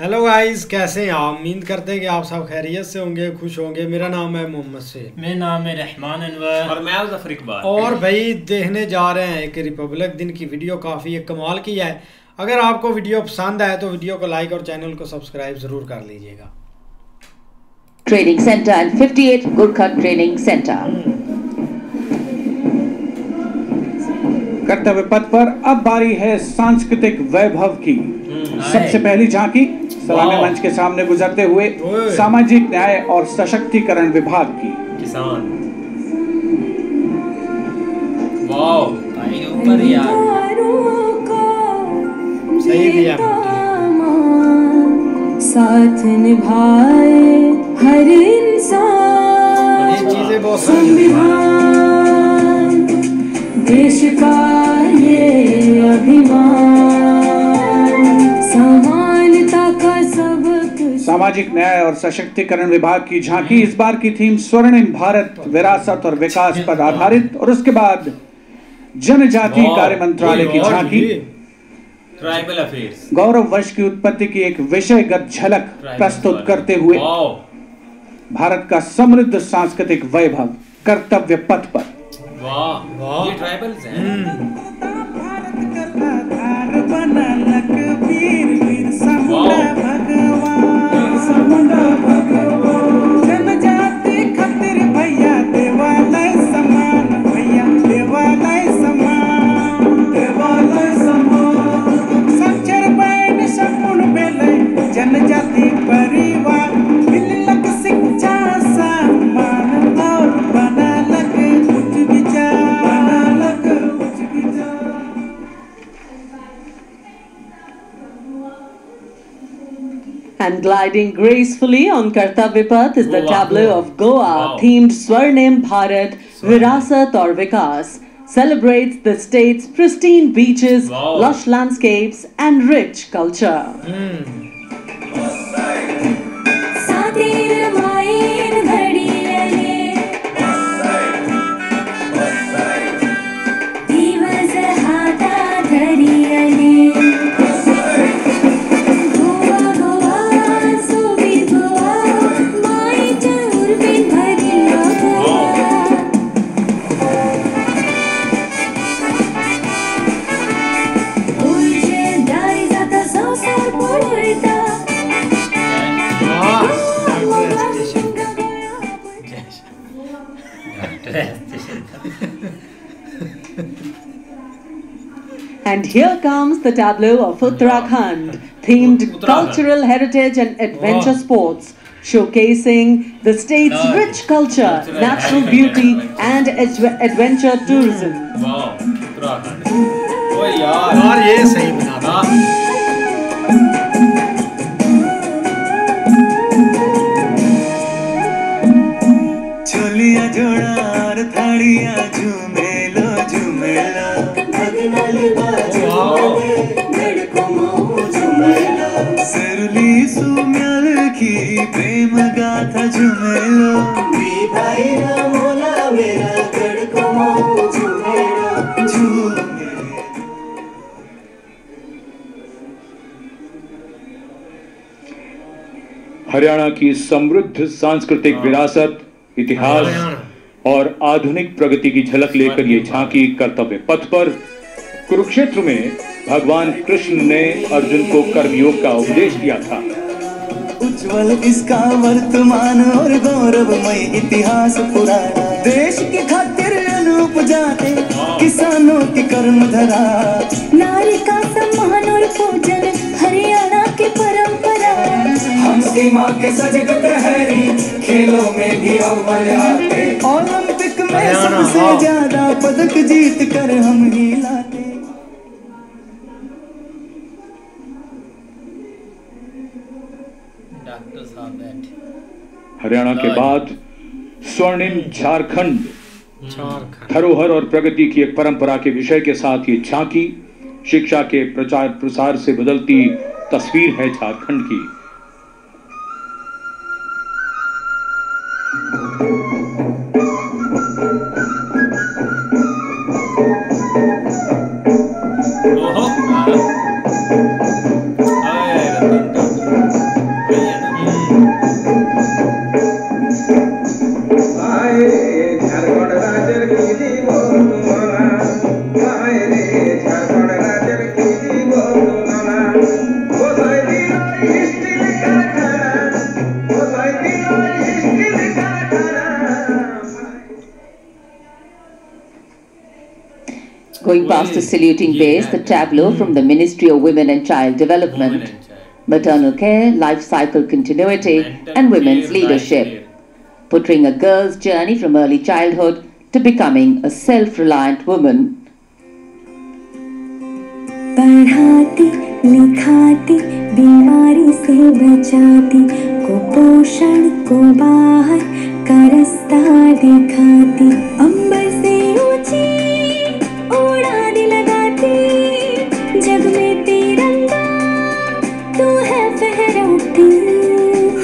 Hello guys, कैसे हैं आप? उम्मीद करते हैं कि आप सब खैरियत से होंगे, खुश होंगे। मेरा नाम है मोहम्मद से। मेरा नाम है रहमान अनवर और मैं ज़फर इकबाल। और भाई देखने जा रहे हैं एक रिपब्लिक दिन की वीडियो, काफ़ी एक कमाल की है। अगर आपको वीडियो पसंद आए तो वीडियो को लाइक और चैनल को सब्सक्राइब ज़रूर कर लीजिएगा। Training Center and 58 Gurkha Training Center. कर्तव्य पथ पर अब बारी है सांस्कृतिक वैभव की। सबसे पहली झांकी सलामी मंच के सामने गुजरते हुए सामाजिक न्याय और सशक्तिकरण विभाग की। किसान वाओ भाई ऊपर यार सही दिया। साथ निभाए हर इंसान, ये चीजें बहुत संविधान देश का ये अभिमान, समानता का सबक। सामाजिक न्याय और सशक्तिकरण विभाग की झांकी। इस बार की थीम स्वर्णिम भारत, विरासत और विकास पर आधारित। और उसके बाद जनजातीय कार्य मंत्रालय की झांकी। ट्राइबल अफेयर्स गौरव वंश की उत्पत्ति की एक विषयगत झलक प्रस्तुत करते हुए भारत का समृद्ध सांस्कृतिक वैभव कर्तव्य पथ पर। वाह, ये ट्राइबल्स हैं। जनजाति खतिर भैया देवालय समान, भैया देवालय समान, देवालय समान। सच्चर बैन सपुन बेले जनजाति परिवार, मिलक शिक्षा सम्मान और बनलक उच्च विचार, बनलक उच्च विचार। And gliding gracefully on Kartavya Path is the tableau of Goa, Wow. themed Swarnim Bharat, Virasat aur Vikas. Celebrates the state's pristine beaches, Wow. lush landscapes, and rich culture. सातिर माइन घडीले दिवस हाता धरिले, गोवा गोवा सोबीत गोवा, माईच्या उर्बीत भरिला गोवा। उलटे दारी जाता संसार पळता, And here comes the tableau of Uttarakhand, themed cultural heritage and adventure sports, showcasing the state's rich culture, natural beauty, and adventure tourism. वाह, उत्तराखंड। ओए यार, यार ये सही बना था। छोलिया जोड़ार थाड़िया झूमेलो झूमेलो, भगनाले बाजू गड़को मोह झूमेलो, सरली सुम्याल की प्रेम गाथा झूमेलो, वी भाई ना मोला मेरा गड़को मोह झूमेलो, झूमेलो। हरियाणा की समृद्ध सांस्कृतिक विरासत, इतिहास और आधुनिक प्रगति की झलक लेकर ये झांकी कर्तव्य पथ पर। कुरुक्षेत्र में भगवान कृष्ण ने अर्जुन को कर्मयोग का उपदेश दिया था। उज्जवल इसका वर्तमान और गौरवमय इतिहास पुराना, देश की खातिर अनूप जाते किसानों की कर्म धरा, नारी का सम्मान और पूजन हरियाणा की परंपरा। हम सीमा के सजग प्रहरी, खेलों में भी अव्वल आते, ओलंपिक में सबसे ज्यादा पदक जीत कर हम ही लाते। डॉक्टर साहब बैठे। हरियाणा के बाद स्वर्णिम झारखंड, झारखंड धरोहर और प्रगति की एक परंपरा के विषय के साथ ये झांकी शिक्षा के प्रचार प्रसार से बदलती तस्वीर है झारखंड की। ओहो, अरे रतन Going past the saluting base, the tableau from the Ministry of Women and Child Development, maternal care, life cycle continuity, and women's leadership, portraying a girl's journey from early childhood to becoming a self-reliant woman. पढ़ाती लिखाती बीमारी से बचाती कुपोषण को बाहर का रास्ता दिखाती अंबर से ऊंची उड़ान लगाती जग में तिरंगा तू है फहराती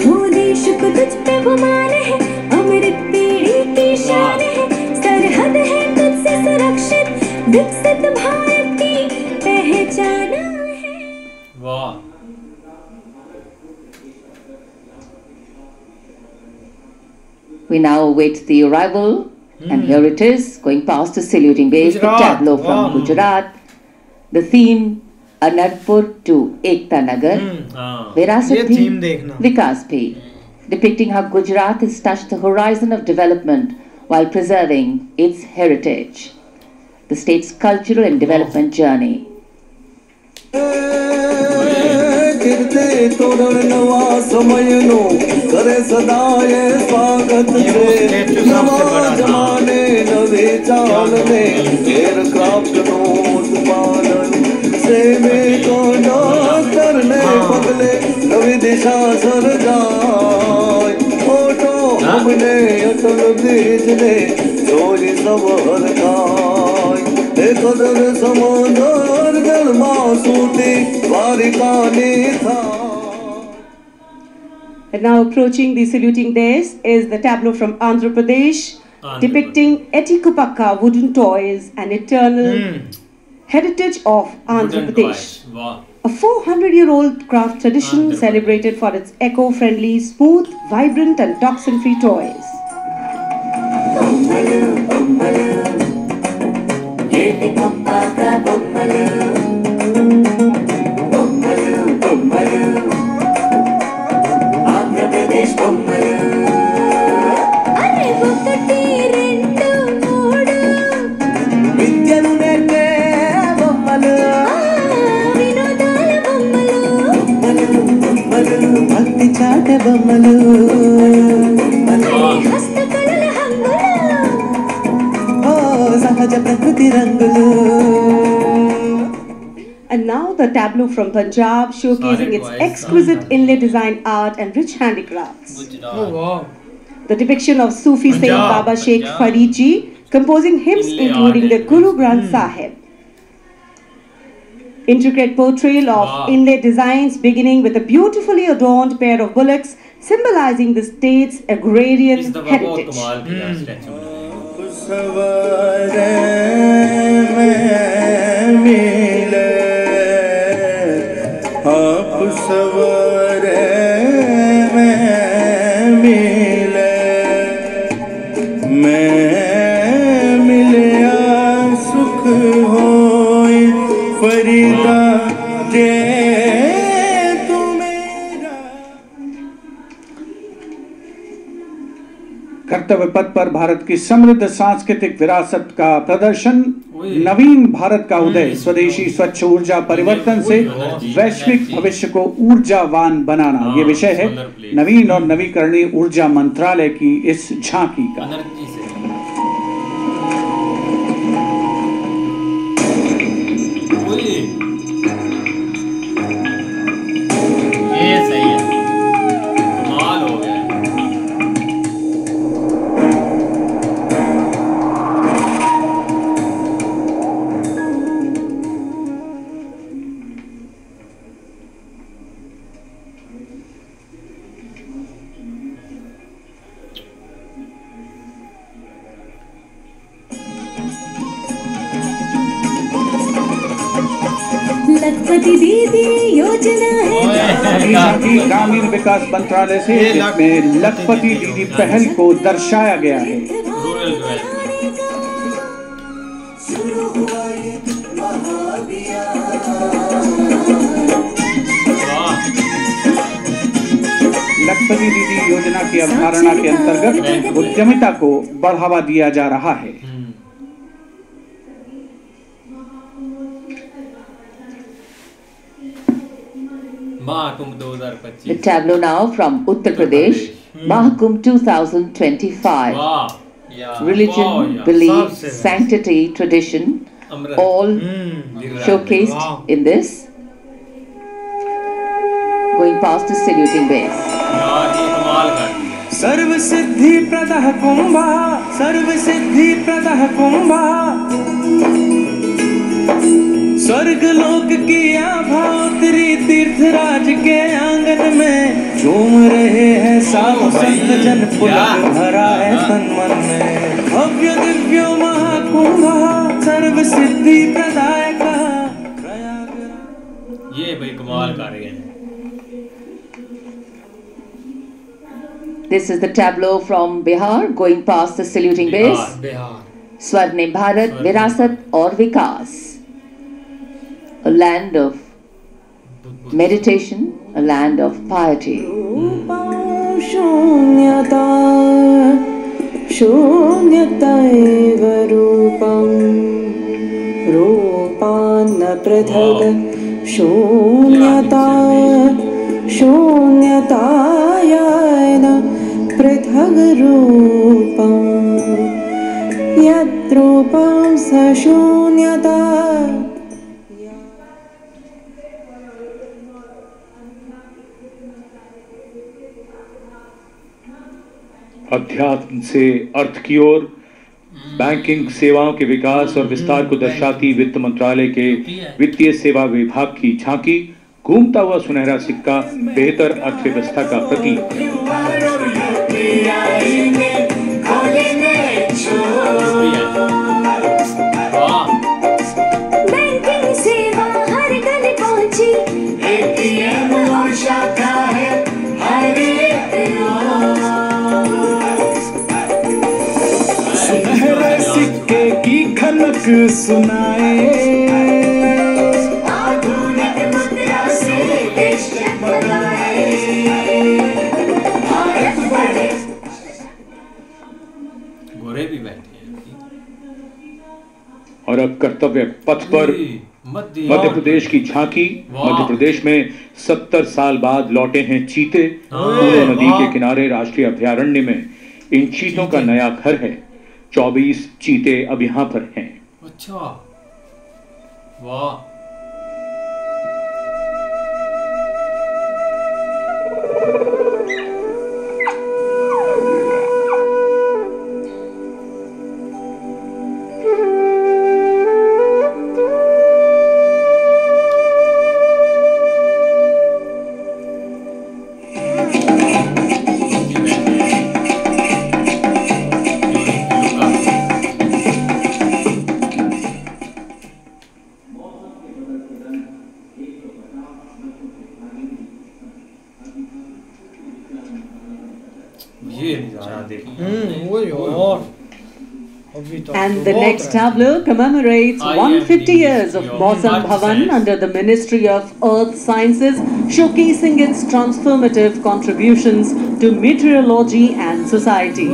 हो देश को तुझ पे गुमान है अमृत पीढ़ी की शान है सरहद है तुझसे सुरक्षित विकसित भारत की पहचाना है। वाह। We now await the arrival, and here it is, going past the saluting base, the tableau from Gujarat. The theme, Anarpur to Ekta Nagar, Virasat Bhi, Vikas Bhi, depicting how Gujarat has touched the horizon of development while preserving its heritage. The state's cultural and development journey. तोरण नवा समय no करे सदाए स्वागत से नवा जमाने नवे चाल में एयरक्राफ्ट नो उत्पादन से में को ना करने पगले नवी दिशा सर जाए फोटो हमने अटल बीज ने चोरी सब हर खाए कदर समंदर जल मासूती वारिका ने था. And now approaching the saluting dais is the tableau from Andhra Pradesh, depicting Etikupakka wooden toys and eternal heritage of Andhra Pradesh. A 400-year-old craft tradition celebrated for its eco-friendly, smooth, vibrant and toxin-free toys. And now the tableau from Punjab, showcasing its exquisite inlay design art and rich handicrafts. Oh, wow. The depiction of Sufi Saint Baba Sheikh Farid Ji composing hymns including the Guru Granth Sahib. Intricate portrayal of inlay designs beginning with a beautifully adorned pair of bullocks symbolizing the state's agrarian heritage. कर्तव्य पथ पर भारत की समृद्ध सांस्कृतिक विरासत का प्रदर्शन, नवीन भारत का उदय, स्वदेशी स्वच्छ ऊर्जा परिवर्तन से वैश्विक भविष्य को ऊर्जावान बनाना, ये विषय है नवीन और नवीकरणीय ऊर्जा मंत्रालय की इस झांकी का। ये सही है, कमाल हो गया। लखपति दीदी योजना है ग्रामीण विकास मंत्रालय से, जिसमें लखपति दीदी पहल को दर्शाया गया है। लखपति दीदी योजना की अवधारणा के अंतर्गत उद्यमिता को बढ़ावा दिया जा रहा है। Mahakumbh The 2025 tableau now from Uttar Pradesh, Mahakumbh 2025. वाह Religion, वाह, belief, सबसे sanctity, tradition, Amrit all showcased in this. Going past the saluting base. यार ये कमाल कर दिया सर्व सिद्धि प्रदः कुंभः, सर्व सिद्धि प्रदः कुंभः, स्वर्ग लोक की आभा उतरी तीर्थराज के आंगन में, झूम रहे हैं साधु संत जन, पुलक भरा है तन मन में। भव्य दिव्य महाकुंभः, सर्व सिद्धि प्रदायकः, ये भाई कमाल कर रहे हैं This is the tableau from Bihar, going past the saluting base. Bihar Swarnim Bharat, Virasat aur Vikas. A land of meditation, a land of piety. शून्यता शून्यता एव रूपं रूपान्न पृथक् शून्यता शून्यतायान पृथग् रूपं यद्रूपं स शून्यता। अध्यात्म से अर्थ की ओर, बैंकिंग सेवाओं के विकास और विस्तार को दर्शाती वित्त मंत्रालय के वित्तीय सेवा विभाग की झांकी, घूमता हुआ सुनहरा सिक्का बेहतर अर्थव्यवस्था का प्रतीक। बैंकिंग सेवा हर गली पहुंची, एटीएम और शाखा है हर एक सुनहरे सिक्के की खनक सुनाए, आधुनिक मुद्रा से देश बनाए, भारत बढ़े। गोरे भी बैठे हैं और अब कर्तव्य पथ पर मध्य प्रदेश की झांकी। मध्य प्रदेश में 70 साल बाद लौटे हैं चीते। पूर्व नदी के किनारे राष्ट्रीय अभयारण्य में इन चीतों का नया घर है। 24 चीते अब यहाँ पर हैं। अच्छा वाह And the next tableau commemorates 150 years of Mausam Bhavan under the Ministry of Earth Sciences, showcasing its transformative contributions to meteorology and society.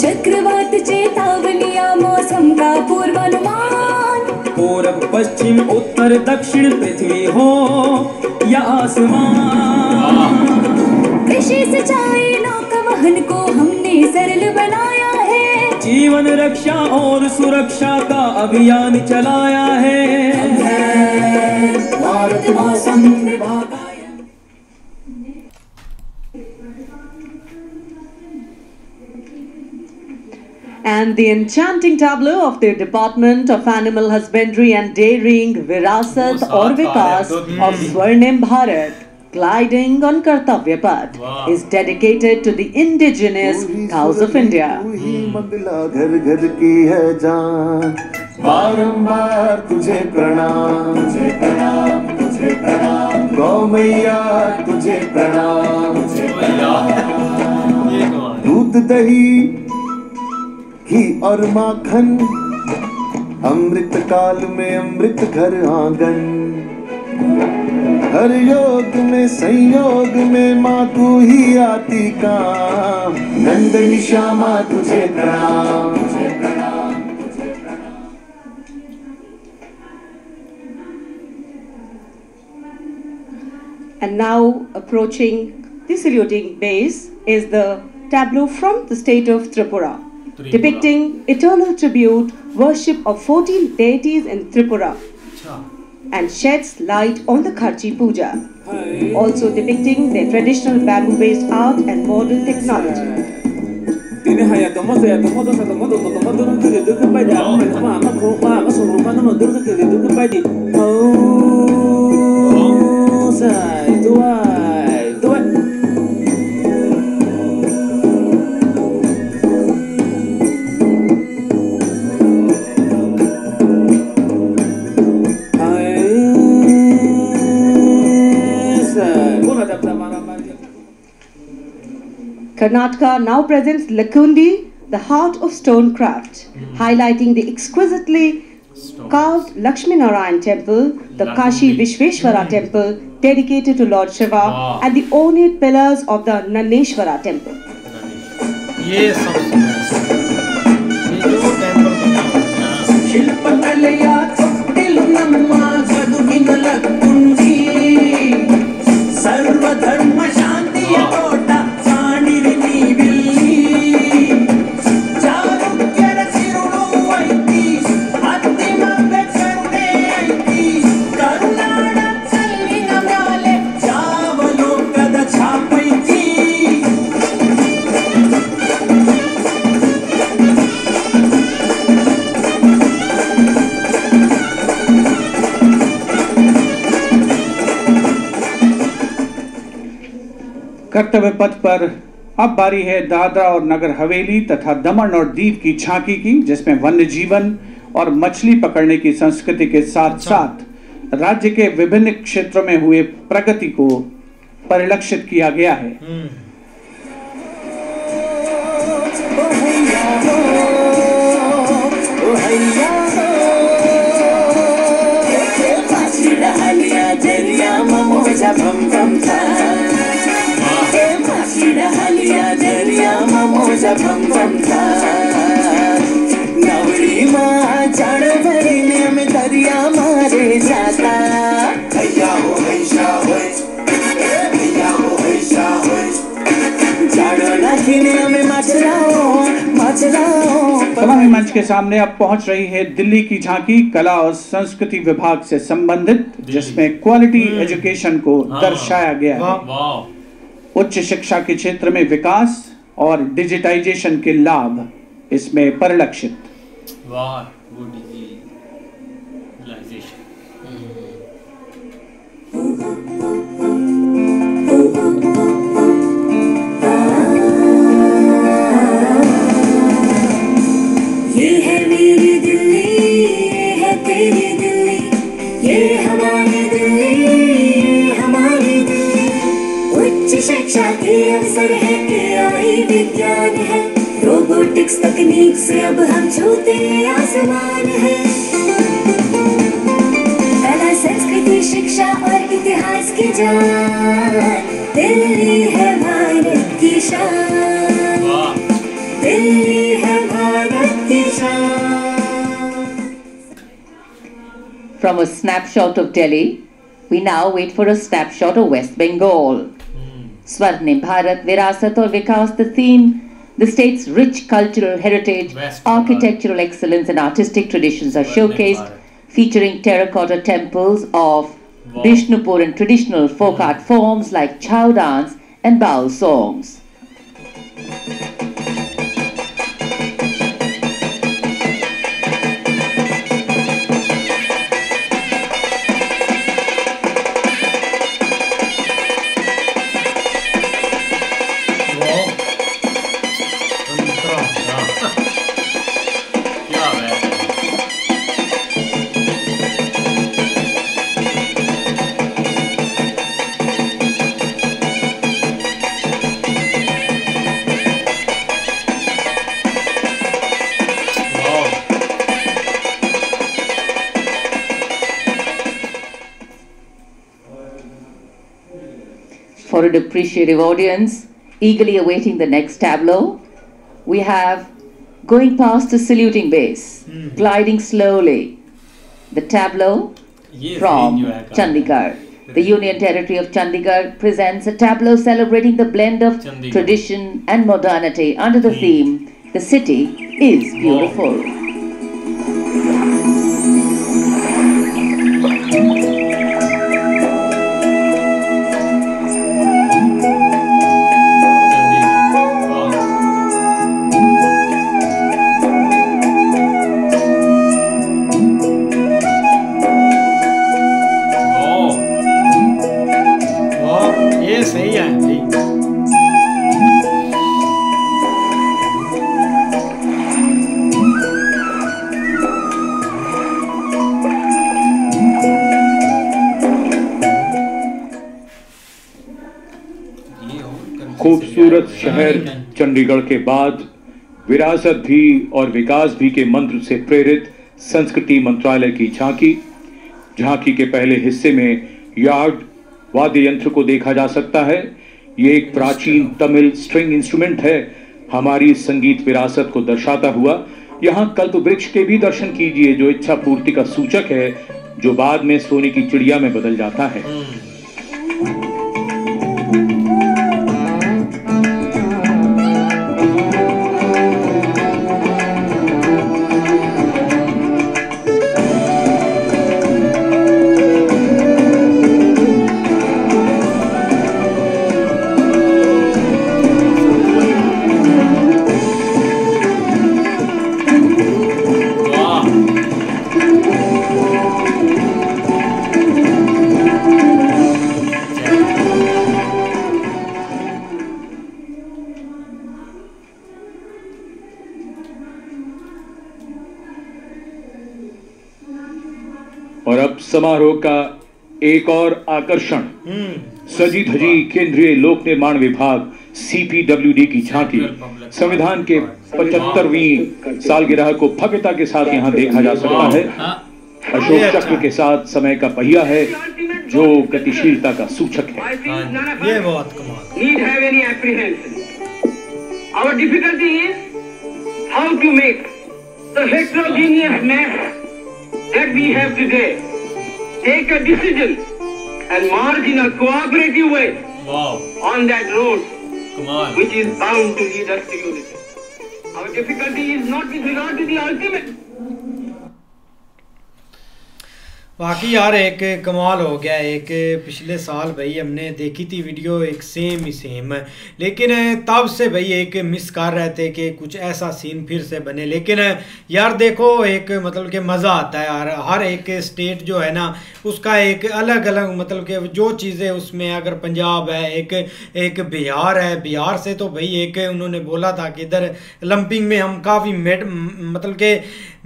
चक्रवात चेतावनियां मौसम का पूर्वानुमान, पूरब पश्चिम उत्तर दक्षिण पृथ्वी हो या आसमान, कृषि सिंचाई नौका वहन को हमने सरल बनाया है, जीवन रक्षा और सुरक्षा का अभियान चलाया है। भारत मौसम विभाग। And the enchanting tableau of the Department of Animal Husbandry and Dairying, Virasat aur Vikas of Swarnim Bharat, gliding on Kartavya Path, is dedicated to the indigenous cows of India. बदला घर घर की है जान, बारंबार तुझे प्रणाम, तुझे प्रणाम, तुझे प्रणाम, गौ मैया तुझे प्रणाम, तुझे प्रणाम। दूध दही घी और माखन, अमृत काल में अमृत घर आंगन, हर योग में संयोग में माँ तू ही आती काम, नंदनी श्यामा तुझे प्रणाम, तुझे प्रणाम, तुझे प्रणाम। And now approaching the saluting base is the tableau from the state of Tripura, depicting eternal tribute, worship of 14 deities in Tripura, and sheds light on the Kharchi Puja, also depicting their traditional bamboo-based art and modern technology. Karnataka now presents Lakundi, the heart of stone craft, highlighting the exquisitely carved Lakshmi Narayan temple, the Kashi Vishveshwara temple dedicated to Lord Shiva, and the ornate pillars of the Naneshwara temple. ये कर्तव्य पथ पर अब बारी है दादरा और नगर हवेली तथा दमन और दीव की झांकी की, जिसमें वन्य जीवन और मछली पकड़ने की संस्कृति के साथ साथ राज्य के विभिन्न क्षेत्रों में हुए प्रगति को परिलक्षित किया गया है। तमामी मंच के सामने अब पहुंच रही है दिल्ली की झांकी कला और संस्कृति विभाग से संबंधित, जिसमें क्वालिटी एजुकेशन को दर्शाया गया है। उच्च शिक्षा के क्षेत्र में विकास और डिजिटाइजेशन के लाभ इसमें परिलक्षित। ये है मेरी दिल्ली, ये है तेरी दिल्ली, ये हमारी दिल्ली, ये हमारी दिल्ली। उच्च शिक्षा के अवसर है, AI विज्ञान है, रोबोटिक्स तकनीक से अब हम छूते आसमान है। कला संस्कृति शिक्षा और इतिहास की जान, दिल्ली है भारत की शान, दिल्ली है भारत की शान। From a snapshot of Delhi, we now wait for a snapshot of West Bengal. Swarnim Bharat, Virasat aur Vikas, the theme, the state's rich cultural heritage, architectural excellence and artistic traditions are showcased, featuring terracotta temples of Bishnupur and traditional folk art forms like chow dance and baul songs. For an appreciative audience, eagerly awaiting the next tableau, we have going past the saluting base, gliding slowly, the tableau from Chandigarh. The Union Territory of Chandigarh presents a tableau celebrating the blend of tradition and modernity under the theme, "The City is Beautiful." सही है भाई। खूबसूरत शहर चंडीगढ़ के बाद विरासत भी और विकास भी के मंत्र से प्रेरित संस्कृति मंत्रालय की झांकी के पहले हिस्से में यार्ड वाद्य यंत्र को देखा जा सकता है। ये एक प्राचीन तमिल स्ट्रिंग इंस्ट्रूमेंट है, हमारी संगीत विरासत को दर्शाता हुआ। यहाँ कल्प वृक्ष के भी दर्शन कीजिए, जो इच्छा पूर्ति का सूचक है, जो बाद में सोने की चिड़िया में बदल जाता है। और अब समारोह का एक और आकर्षण, सजी धजी केंद्रीय लोक निर्माण विभाग CPWD की झांकी। संविधान के 75वीं सालगिरह को भव्यता के साथ यहाँ देखा जा सकता है। अशोक चक्र के साथ समय का पहिया है, जो गतिशीलता का सूचक है। ये बहुत कमाल। Need have any apprehension. Our difficulty is how to make the heterogeneous mess that we have today take a decision and march in a cooperative way on that road which is bound to lead us to unity. Our difficulty is not with regard to the ultimate. बाकी यार एक कमाल हो गया। एक पिछले साल भाई हमने देखी थी वीडियो, एक सेम ही सेम, लेकिन तब से भाई एक मिस कर रहे थे कि कुछ ऐसा सीन फिर से बने। लेकिन यार देखो एक मतलब कि मज़ा आता है यार। हर एक स्टेट जो है ना उसका एक अलग अलग मतलब कि जो चीज़ें उसमें, अगर पंजाब है, एक बिहार है, बिहार से तो भाई एक उन्होंने बोला था कि इधर ओलंपिक में हम काफ़ी मतलब के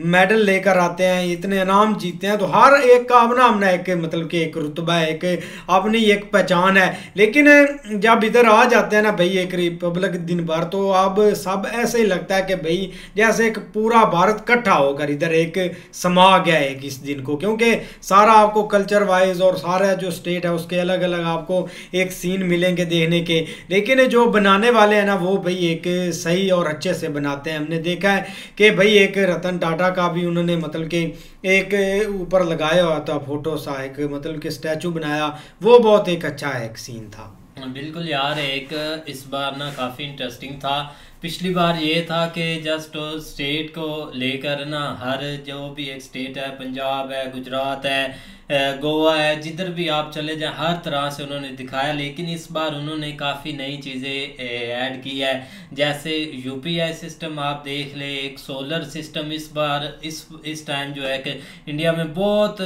मेडल लेकर आते हैं, इतने इनाम जीतते हैं। तो हर एक का अपना एक मतलब कि एक रुतबा है, एक अपनी एक पहचान है। लेकिन जब इधर आ जाते हैं ना भाई एक रिपब्लिक दिन भर, तो अब सब ऐसे ही लगता है कि भाई जैसे एक पूरा भारत इकट्ठा होकर इधर एक समा गया है इस दिन को, क्योंकि सारा आपको कल्चर वाइज और सारा जो स्टेट है उसके अलग अलग आपको एक सीन मिलेंगे देखने के। लेकिन जो बनाने वाले हैं ना वो भाई एक सही और अच्छे से बनाते हैं। हमने देखा है कि भाई एक रतन टाटा का भी उन्होंने मतलब कि एक ऊपर लगाया हुआ था फोटो सा, एक मतलब कि स्टैचू बनाया, वो बहुत एक अच्छा एक सीन था। बिल्कुल यार, एक इस बार ना काफ़ी इंटरेस्टिंग था। पिछली बार ये था कि जस्ट स्टेट को लेकर ना हर जो भी एक स्टेट है, पंजाब है, गुजरात है, गोवा है, जिधर भी आप चले जाएं हर तरह से उन्होंने दिखाया। लेकिन इस बार उन्होंने काफ़ी नई चीज़ें ऐड की है, जैसे UPI सिस्टम आप देख ले, एक सोलर सिस्टम इस बार इस टाइम जो है कि इंडिया में बहुत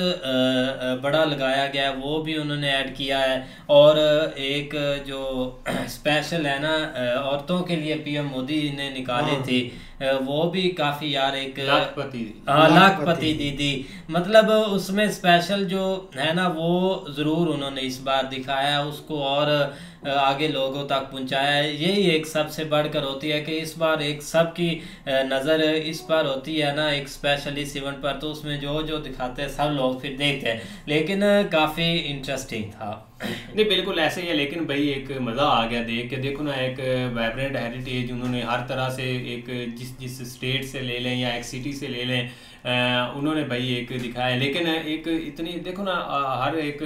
बड़ा लगाया गया है, वो भी उन्होंने ऐड किया है। और एक जो स्पेशल है ना औरतों के लिए PM मोदी ने निकाले थे, वो भी काफ़ी यार एक लाखपति दीदी, मतलब उसमें स्पेशल जो है ना वो ज़रूर उन्होंने इस बार दिखाया, उसको और आगे लोगों तक पहुंचाया है। यही एक सबसे बढ़कर होती है कि इस बार एक सबकी नज़र इस बार होती है ना एक स्पेशल इस इवेंट पर, तो उसमें जो जो दिखाते हैं सब लोग फिर देखते हैं। लेकिन काफ़ी इंटरेस्टिंग था। नहीं बिल्कुल ऐसे ही है, लेकिन भाई एक मज़ा आ गया देख के। देखो ना एक वाइब्रेंट हेरिटेज उन्होंने हर तरह से एक जिस जिस स्टेट से ले लें या एक सिटी से ले लें, उन्होंने भाई एक दिखाया है। लेकिन एक इतनी देखो ना, हर एक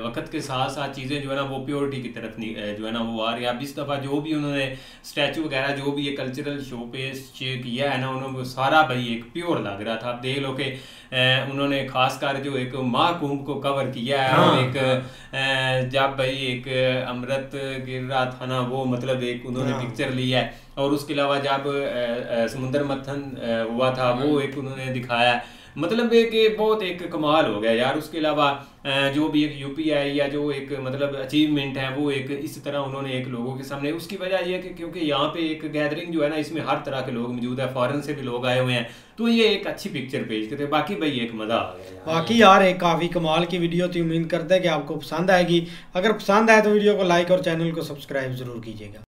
वक्त के साथ साथ चीज़ें जो है ना वो प्योरिटी की तरफ जो है ना वो आ रही है। अब इस दफ़ा जो भी उन्होंने स्टैचू वगैरह जो भी ये कल्चरल शो पेश किया है ना, उन्होंने सारा भाई एक प्योर लग रहा था। आप देख लो कि उन्होंने खासकर जो एक महाकुंभ को कवर किया है, और एक जब भाई एक अमृत गिर रहा था ना, वो मतलब एक उन्होंने पिक्चर लिया है, और उसके अलावा जब समुद्र मंथन हुआ था वो एक उन्होंने दिखाया। मतलब एक बहुत एक कमाल हो गया यार। उसके अलावा जो भी एक UPI या जो एक मतलब अचीवमेंट है वो एक इस तरह उन्होंने एक लोगों के सामने, उसकी वजह यह है कि क्योंकि यहाँ पे एक गैदरिंग जो है ना, इसमें हर तरह के लोग मौजूद है, फॉरेन से भी लोग आए हुए हैं, तो ये एक अच्छी पिक्चर पेश करते। बाकी भाई एक मज़ा आ गया बाकी यार, एक काफ़ी कमाल की वीडियो थी। उम्मीद करते हैं कि आपको पसंद आएगी। अगर पसंद आए तो वीडियो को लाइक और चैनल को सब्सक्राइब ज़रूर कीजिएगा।